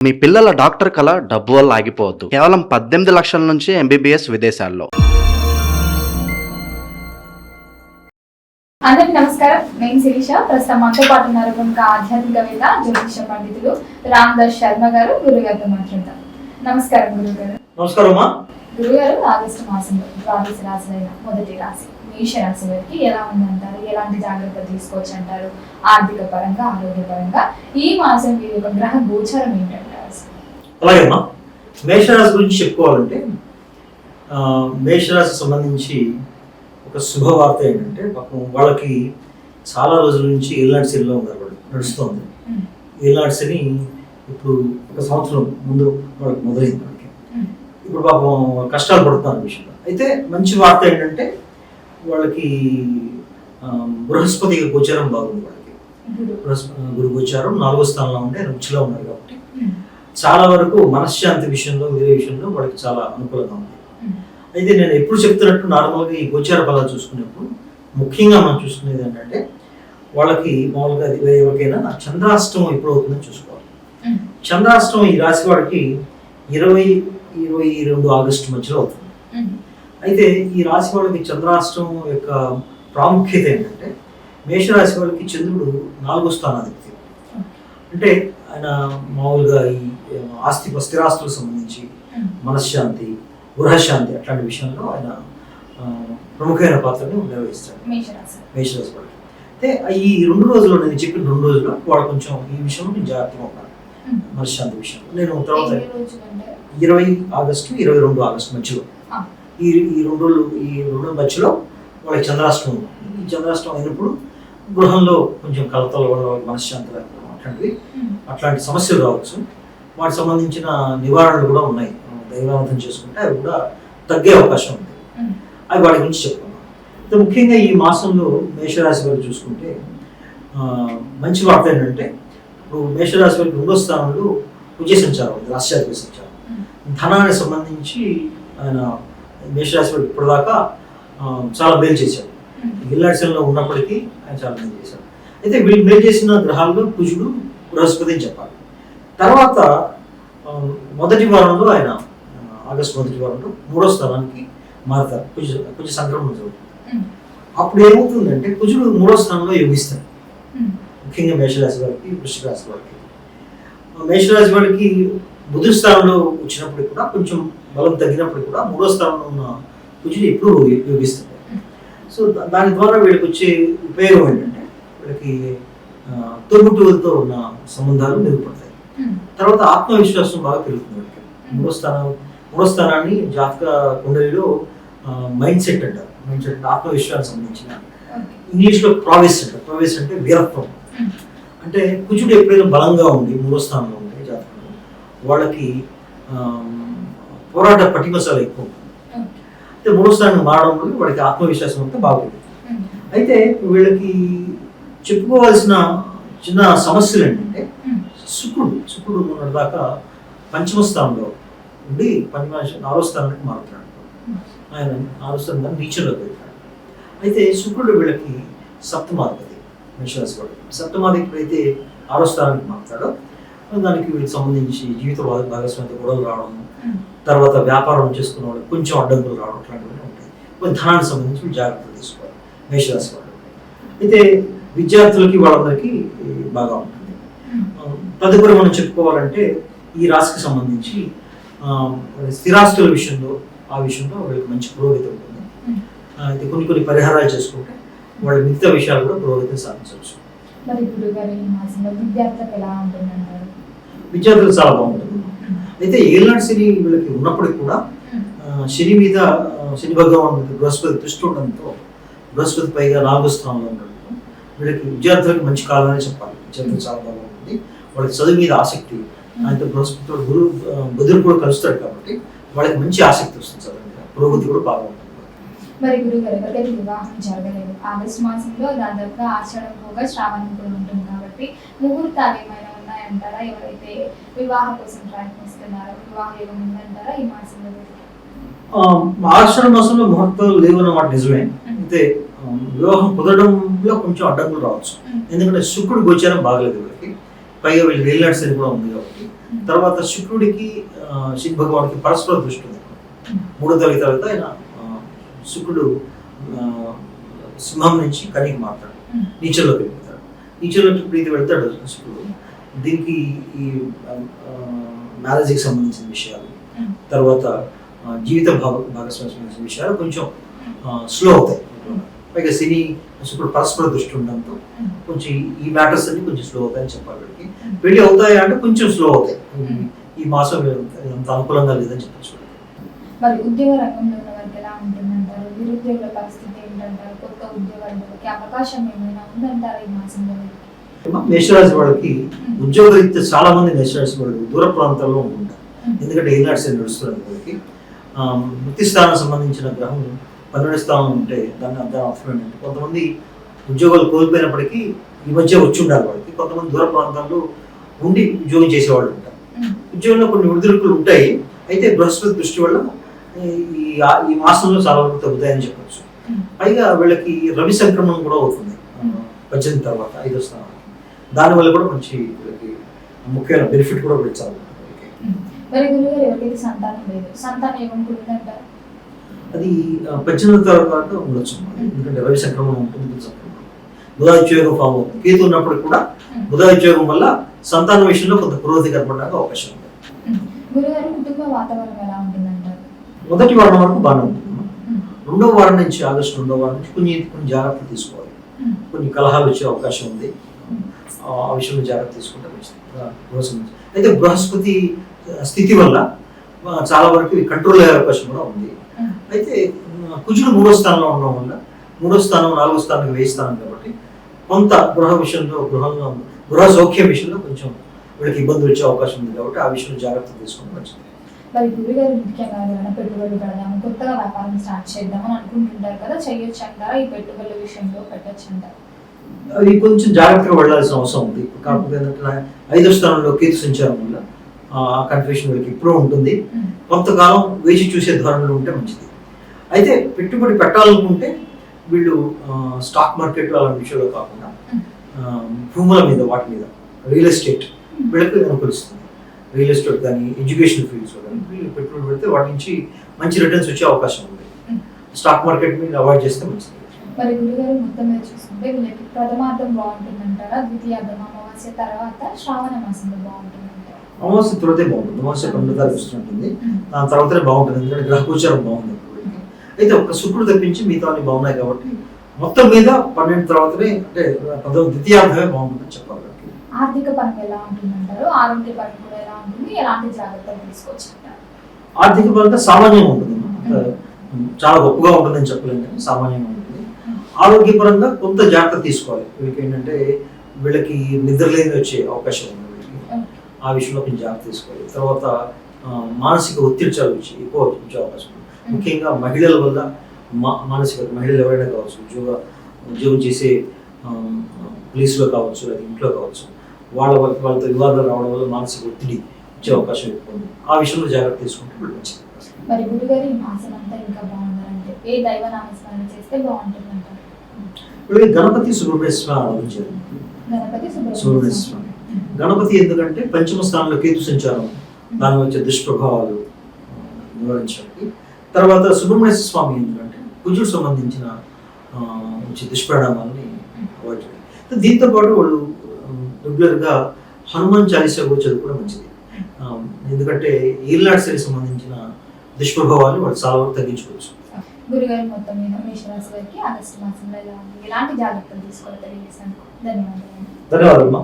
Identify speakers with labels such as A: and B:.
A: మీ పిల్లల డాక్టర్ కల డబ్బు వల్ల ఆగిపోవద్దు. కేవలం 18 లక్షల నుంచి ఎంబీబీఎస్ విదేశాల్లో.
B: అందరికీ నమస్కారం. నేను శిరీష. ప్రస్తుతం మనతో పాటు ఉన్నారు ప్రముఖ ఆధ్యాత్మికవేత్త జ్యోతిష పండితులు రామదాస్ శర్మ గారు. గురుగారితో మాట్లాడతాం. నమస్కారం గురుగారు.
C: నమస్కారం.
B: గురుగారు, ఆగస్టు మాసంలో ద్వాదశ రాశులైన మొదటి రాశి మేష రాశి వారికి ఎలా ఉందంటారు? ఎలాంటి జాగ్రత్తలు తీసుకోవచ్చు అంటారు? ఆర్థిక పరంగా, ఆరోగ్య పరంగా ఈ మాసం వీరి యొక్క గ్రహ గోచారం ఏంటంటారు?
C: అలాగేమ్మా, మేషరాశి గురించి చెప్పుకోవాలంటే మేషరాశి సంబంధించి ఒక శుభవార్త ఏంటంటే, పాపం వాళ్ళకి చాలా రోజుల నుంచి ఏలినాటి శనిలో ఉన్నారు. వాళ్ళు నడుస్తుంది ఏలినాటి శని. ఇప్పుడు ఒక సంవత్సరం ముందు వాళ్ళకి మొదలైంది. వాళ్ళకి ఇప్పుడు పాపం కష్టాలు పడుతున్నారు విషయంలో. అయితే మంచి వార్త ఏంటంటే, వాళ్ళకి బృహస్పతి గోచారం బాగుంది. వాళ్ళకి గురు గోచారం 4వ స్థానంలో ఉంటే రుచిలో ఉన్నారు కాబట్టి చాలా వరకు మనశ్శాంతి విషయంలో, వేరే విషయంలో వాళ్ళకి చాలా అనుకూలంగా ఉంది. అయితే నేను ఎప్పుడు చెప్తున్నట్టు, నార్మల్గా ఈ గోచార ఫలాలు చూసుకునేప్పుడు ముఖ్యంగా మనం చూసుకునేది ఏంటంటే, వాళ్ళకి మామూలుగా ఎవరికైనా చంద్రాష్టమం ఎప్పుడు అవుతుందని చూసుకోవాలి. చంద్రాష్టమం ఈ రాశి వాడికి 20-22 ఆగస్టు మధ్యలో అవుతుంది. అయితే ఈ రాశి వాళ్ళకి చంద్రాష్టమం యొక్క ప్రాముఖ్యత ఏంటంటే, మేషరాశి వాళ్ళకి చంద్రుడు 4వ స్థానాధిపతి. అంటే ఆయన మామూలుగా ఈ స్థిరాస్తులకు సంబంధించి మనశ్శాంతి, గృహశాంతి అట్లాంటి విషయంలో ఆయన ప్రముఖమైన పాత్రని నిర్వహిస్తాడు మేషరాశి వాళ్ళకి. అయితే ఈ 2 రోజుల్లో, నేను చెప్పిన 2 రోజుల్లో వాళ్ళు కొంచెం ఈ విషయంలో జాగ్రత్తగా ఉండాలి. మనశ్శాంతి విషయంలో నేను తర్వాత 20 ఆగస్టు 22 ఆగస్టు మధ్యలో ఈ 2 రోజులు, ఈ 2 రోజుల మధ్యలో వాళ్ళకి చంద్రాష్టమం. ఈ చంద్రాష్టమం అయినప్పుడు గృహంలో కొంచెం కలతలు, మనశ్శాంతి అట్లాంటి సమస్యలు రావచ్చు. వాటికి సంబంధించిన నివారణలు కూడా ఉన్నాయి. దైవారాధన చేసుకుంటే అవి కూడా తగ్గే అవకాశం ఉంది. అవి వాటి గురించి చెప్పుకున్నాం. ముఖ్యంగా ఈ మాసంలో మేషరాశి వారికి చూసుకుంటే మంచి వార్త ఏంటంటే, ఇప్పుడు మేషరాశి వారికి 2వ స్థానంలో కుజ సంచారం ఉంది, రాష్ట్రాధిపతి సంచారం. ధనానికి సంబంధించి ఆయన మేషరాశి వారికి ఇప్పటిదాకా చాలా మేలు చేశాడు. ఇల్లాడిసంలో ఉన్నప్పటికీ ఆయన చాలా మేలు చేశాడు. అయితే వీళ్ళు మేలు చేసిన గ్రహాల్లో కుజుడు, బృహస్పతి అని చెప్పాలి. తర్వాత మొదటి వారంలో ఆయన ఆగస్టు మొదటి వారంలో 3వ స్థానానికి మారుతారు. కుజ సంక్రమణ జరుగుతుంది. అప్పుడు ఏమవుతుందంటే, కుజుడు 3వ స్థానంలో యోగిస్తాడు. ముఖ్యంగా మేషరాశి వారికి, వృశ్చిక రాశి వారికి. మేషరాశి వారికి బుధుడి స్థానంలో వచ్చినప్పుడు కూడా కొంచెం బలం తగ్గినప్పుడు కూడా 3వ స్థానంలో ఉన్న కుజుడు ఎప్పుడు యోగిస్తాడు. సో దాని ద్వారా వీళ్ళకి వచ్చే ఉపయోగం ఏంటంటే, వీళ్ళకి తోబుట్టువులతో ఉన్న సంబంధాలు మెరుగుపడతాయి. తర్వాత ఆత్మవిశ్వాసం బాగా పెరుగుతుంది వీళ్ళకి. 3వ స్థానాన్ని జాతక కుండలిలో మైండ్ సెట్ అంటారు. మైండ్ సెట్ ఆత్మవిశ్వాసం సంబంధించిన, ఇంగ్లీష్లో ప్రావెస్ అంటారు. ప్రావెస్ అంటే వీరత్వం. అంటే కుజుడు ఎప్పుడైనా బలంగా ఉండి 3వ స్థానంలో ఉంటే జాతకంలో వాళ్ళకి పోరాట పటిమసాలు ఎక్కువ ఉంటుంది. అయితే 3వ స్థానం మారడం వల్ల వాళ్ళకి ఆత్మవిశ్వాసం అంతా బాగుంటుంది. అయితే వీళ్ళకి చెప్పుకోవాల్సిన చిన్న సమస్యలు ఏంటంటే, శుక్రుడు మొన్నటి దాకా 5వ స్థానంలో ఉండి 4వ స్థానానికి మారుతున్నాడు. ఆయన 4వ స్థానం నీచంలో పెడతాడు. అయితే శుక్రుడు వీళ్ళకి సప్తమాధిపతి. మేషరాశి వాడు సప్తమాధిపతి అయితే 6వ స్థానానికి మారుతాడో, దానికి వీళ్ళకి సంబంధించి జీవిత భాగస్వామితో గొడవలు రావడం, తర్వాత వ్యాపారం చేసుకున్న వాళ్ళు కొంచెం అడ్డంకులు రావడం, అట్లాంటివన్నీ ఉంటాయి. కొన్ని ధనానికి సంబంధించి జాగ్రత్తలు తీసుకోవాలి మేషరాశి వాళ్ళు. అయితే విద్యార్థులకి వాళ్ళందరికీ బాగా ఉంటుంది. తదుపరి మనం చెప్పుకోవాలంటే, ఈ రాశికి సంబంధించి స్థిరాస్తుల విషయంలో, ఆ విషయంలో వాళ్ళకి మంచి పురోగతి ఉంటుంది. అయితే కొన్ని పరిహారాలు చేసుకుంటే వాళ్ళ మిగతా విషయాలు కూడా పురోగతిని సాధించవచ్చు. విద్యార్థులకు చాలా బాగుంటుంది. అయితే ఏలినాటి శని వీళ్ళకి ఉన్నప్పటికీ కూడా శని మీద శని భగవానుడికి బృహస్పతి దృష్టి ఉండడంతో, బృహస్పతి పైగా 4వ స్థానంలో ఉండడంతో వీళ్ళకి విద్యార్థులకు మంచి కాలమని చెప్పాలి. విద్యార్థులు చాలా బాగుంటుంది. వాళ్ళకి చదువు మీద ఆసక్తి, ఆయనతో బృహస్పతితో బుధుడు కూడా కలుస్తాడు కాబట్టి వాళ్ళకి మంచి ఆసక్తి వస్తుంది. చదువు మీద పురోగతి కూడా బాగా ఉంటుంది.
B: మరి గురుగారు, ఎవరికైతే వివాహం జరగలేదు, ఆగస్టు మాసంలో దాదాపుగా ఆషాఢం పోగా శ్రావణం కూడా ఉంటుంది కాబట్టి ముహూర్తాలు ఏమైనా ఉన్నాయంటారా? ఎవరైతే వివాహం కోసం ప్రయత్నిస్తున్నారో వివాహ యోగం ఉందంటారా ఈ మాసంలో?
C: ఆషాఢ మాసంలో ముహూర్తాలు లేవన్నమాట నిజమే. అయితే వివాహం కుదరడంలో కొంచెం అడ్డంకులు రావచ్చు. ఎందుకంటే శుక్రుడు గోచారం బాగలేదు వీళ్ళకి. పైగా వీళ్ళు ఏలినాడ్స్ అని కూడా ఉంది కాబట్టి. తర్వాత శుక్రుడికి శని భగవానికి పరస్పర దృష్టి ఉంది. 3వ తరగతి తర్వాత ఆయన శుక్రుడు సింహం నుంచి కన్యకి మారుతాడు, నీచంలోకి వెళ్తాడు. నీచంలోకి ప్రీతి వెళ్తాడు శుక్రుడు. దీనికి ఈ మ్యారేజ్కి సంబంధించిన విషయాలు, తర్వాత జీవిత భాగస్వామ్యం సంబంధించిన విషయాలు కొంచెం స్లో అవుతాయి. పైగా శని శుక్రుడు పరస్పర దృష్టి ఉండడంతో కొంచెం ఈ మ్యాటర్స్ అన్ని కొంచెం స్లో అవుతాయని చెప్పాలి. పెళ్లి అవుతాయి అంటే కొంచెం స్లో అవుతాయి. ఈ మాసం అంత అనుకూలంగా లేదని చెప్పచ్చు.
B: మరి ఉద్యోగ రంగంలో ఉన్న వారికి ఎలా ఉంటుందంటారు? నిరుద్యోగుల పరిస్థితి ఏంటంటారు? కొత్త ఉద్యోగాలకి అవకాశం ఏమైనా ఉందంటారా ఈ మాసంలో?
C: మేషరాశి వాళ్ళకి ఉద్యోగరీత్యా చాలా మంది మేషరాశి వాళ్ళు దూర ప్రాంతాల్లో ఉంటుంటారు. ఎందుకంటే ఏనాడ్స్ నడుస్తున్నారు వాళ్ళకి. వృత్తి స్థానం సంబంధించిన గ్రహం 12వ స్థానం ఉంటే దాన్ని అర్థం ఏంటంటే కొంతమంది ఉద్యోగాలు కోల్పోయినప్పటికీ ఈ మధ్య వచ్చి ఉండాలి వాళ్ళకి. కొంతమంది దూర ప్రాంతాల్లో ఉండి ఉద్యోగం చేసేవాళ్ళు ఉంటారు. ఉద్యోగంలో కొన్ని ఒడిదుడుకులు ఉంటాయి. అయితే బృహస్పతి దృష్టి వల్ల ఈ మాసంలో చాలా వరకు తగ్గుతాయని చెప్పచ్చు. పైగా వీళ్ళకి రవి సంక్రమణం కూడా అవుతుంది 18 తర్వాత 5వ స్థానం. దానివల్ల కూడా మంచి వీళ్ళకి ముఖ్యమైన బెనిఫిట్ కూడా చాలా
B: మరి గురుగారు ఎవరికైతే సంతానం లేదు, సంతానం ఏమనుకుంటుందంటారు?
C: అది 18వ తర్వాత ఉండొచ్చు. ఎందుకంటే రవి సంక్రమణం ఉంటుంది, బుధాయోగం ఫామ్ అవుతుంది. కేతు ఉన్నప్పుడు కూడా బుధాయోగం వల్ల సంతాన విషయంలో కొంత పురోగతి కనపడడానికి అవకాశం ఉంది.
B: గురుగారు కుటుంబ వాతావరణం ఎలా ఉంటుందంటారు?
C: మొదటి వారం వరకు బాగానే ఉంటుంది. 2వ వారం నుంచి ఆగస్టు 2వ వారం నుంచి కొన్ని జాగ్రత్తలు తీసుకోవాలి. కొన్ని కలహాలు వచ్చే అవకాశం ఉంది. ఆ విషయంలో జాగ్రత్త తీసుకుంటే మంచిది. అయితే బృహస్పతి స్థితి వల్ల చాలా వరకు కంట్రోల్ అయ్యే అవకాశం కూడా ఉంది. అయితే కుజుడు 3వ స్థానంలో ఉండడం వల్ల 3వ స్థానం 4వ స్థానానికి 10వ స్థానం కాబట్టి కొంత గృహ విషయంలో గృహ సౌఖ్యం విషయంలో కొంచెం వీళ్ళకి ఇబ్బంది వచ్చే అవకాశం ఉంది. కాబట్టి ఆ విషయంలో జాగ్రత్త తీసుకుంటే మంచిది.
B: మరి గురుగారు ముఖ్యంగా ఏదైనా పెట్టుబడులు పెడదాము, కొత్తగా వ్యాపారం స్టార్ట్ చేద్దామని అనుకుంటుంటారు కదా, చేయొచ్చు అంటారా? ఈ పెట్టుబడుల విషయంలో పెట్టచ్చు అంటారు?
C: అది కొంచెం జాగ్రత్తగా వెళ్ళాల్సిన అవసరం ఉంది. కాకపోతే 5వ స్థానంలో కేతు సంచారం వల్ల ఆ కన్ఫ్యూషన్ వీళ్ళకి ఇప్పుడు ఉంటుంది. కొంతకాలం వేచి చూసే ధోరణిలో ఉంటే మంచిది. అయితే పెట్టుబడి పెట్టాలనుకుంటే వీళ్ళు స్టాక్ మార్కెట్ అలాంటి విషయంలో కాకుండా భూముల మీద, వాటి మీద, రియల్ ఎస్టేట్ వీళ్ళకి అనుకూలిస్తుంది. రియల్ ఎస్టేట్ కానీ ఎడ్యుకేషన్ ఫీల్డ్స్ కానీ వీళ్ళు పెట్టుబడి పెడితే వాటి నుంచి మంచి రిటర్న్స్ వచ్చే అవకాశం ఉంది. స్టాక్ మార్కెట్ మీద అవాయిడ్ చేస్తే మంచిది.
B: మరి గురుగారు మొత్తం మీద చూసుకుంటే వీళ్ళకి ప్రథమార్థం బాగుంటుందంటారా? ద్వితీయార్థం అమావాస్య తర్వాత శ్రావణ మాసంలో బాగుంటుందంటారా?
C: అమావాస్య తర్వాతే బాగుంటుంది. అమావాస్య 2వ తారీఖు ఉంటుంది. దాని తర్వాతనే బాగుంటుంది. ఎందుకంటే గ్రహగోచారం బాగుంది. అయితే ఒక శుక్రుడు తప్పించి మిగతా అన్ని బాగున్నాయి కాబట్టి మొత్తం మీద 12 తర్వాతనే అంటే ద్వితీయార్థమే బాగుంటుందని చెప్పాలి.
B: ఆర్థిక పరంగా ఎలా ఉంటుందంటారు? ఆరోగ్య పరంగా కూడా ఎలా ఉంటుంది? ఎలాంటి జాగ్రత్తలు తీసుకోవచ్చు అంటారు?
C: ఆర్థిక పరంగా సామాన్యంగా ఉంటుంది. చాలా గొప్పగా ఉంటుందని చెప్పలేము కానీ సామాన్యంగా ఉంటుంది. ఆరోగ్యపరంగా కొంత జాగ్రత్త తీసుకోవాలి. వీళ్ళకి ఏంటంటే వీళ్ళకి నిద్రలేని వచ్చే అవకాశం ఉంది. వీళ్ళకి ఆ విషయంలో కొంచెం జాగ్రత్త తీసుకోవాలి. తర్వాత మానసిక ఒత్తిడి చాలా ఎక్కువ వచ్చే అవకాశం ఉంది. ముఖ్యంగా మహిళల వల్ల మానసిక మహిళలు ఎవరైనా కావచ్చు, ఉద్యోగం చేసే ప్లేస్లో కావచ్చు, లేదా ఇంట్లో కావచ్చు, వాళ్ళతో వివాదాలు రావడం వల్ల మానసిక ఒత్తిడి వచ్చే అవకాశం ఎక్కువ ఉంది. ఆ విషయంలో జాగ్రత్త తీసుకుంటే వీళ్ళు మంచిది.
B: మరి గురుగారు ఈ మాసం అంతా ఇంకా బాగుండాలంటే ఏ దైవ నామస్మరణ చేస్తే బాగుంటుందంటారు?
C: వీళ్ళకి గణపతి సుబ్రహ్మణ్య స్వామి ఆరాధించారు. సుబ్రహ్మణ్య స్వామి గణపతి ఎందుకంటే 5వ స్థానంలో కేతు సంచారం, దాని వచ్చే దుష్ప్రభావాలు నివారించడానికి. తర్వాత సుబ్రహ్మణ్య స్వామి ఎందుకంటే కుజుడు సంబంధించిన దుష్పరిణామాలని అవాయిడ్ చేయాలి. దీంతో పాటు వాళ్ళు రెగ్యులర్గా హనుమాన్ చాలీసా కూడా చదువుకోవడం మంచిది. ఎందుకంటే ఈల్నాడ్ శైలికి సంబంధించిన దుష్ప్రభావాలు వాళ్ళు చాలా వరకు తగ్గించుకోవచ్చు.
B: గురుగారు మొత్తం మీద మేషరాశి వారికి ఆగస్టు మాసంలో ఎలా ఉంది, ఎలాంటి జాగ్రత్తలు తీసుకోవాలో తెలియజేసినందుకు ధన్యవాదాలు.
C: ధన్యవాదాలు.